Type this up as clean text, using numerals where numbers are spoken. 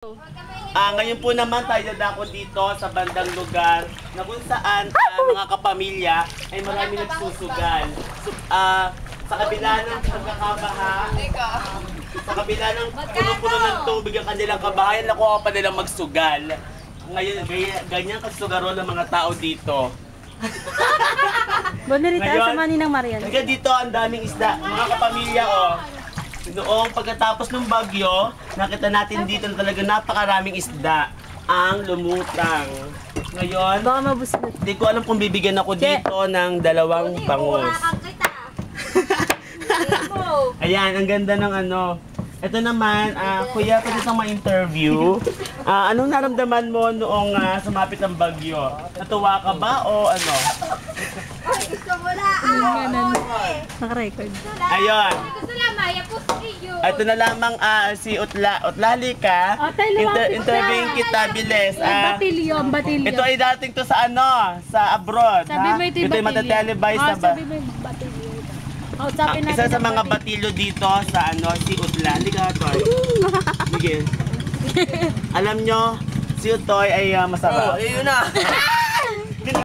Ngayon po naman tayo dadako dito sa bandang lugar na kung saan mga kapamilya ay marami nagsusugal. Sa kabila ng pagkakabaha, sa kabila ng puno-puno ng tubig ang kanilang kabahayan, nakuha pa nilang magsugal. Ngayon, ganyan kasugaron ng mga tao dito. Bonarita sa Maninang Marian. Kaya dito ang daming isda. Mga kapamilya, noong pagkatapos ng bagyo, nakita natin dito na talaga napakaraming isda ang lumutang. Ngayon, Baka mabusog. hindi ko alam kung bibigyan ako dito ng 2 bangus. Ayan, ang ganda ng ano. Ito naman, kuya, pwede sa ma-interview. Anong naramdaman mo noong sumapit ang bagyo? Natuwa ka ba o ano? Naka-record. Ayun. Ito na lamang si Utlali ka. Interviewin kita, bilis. Batilyon. Ito ay dating to sa ano, sa abroad. Sabi mo ito yung Ito ay batilyo. matatelevise sa ba? Sabi mo yung batilyo. Isa sa mga batilyo dito sa ano, si Utlali ka, Toy. Sige. Alam nyo, si Utoy ay masarap. Yun na.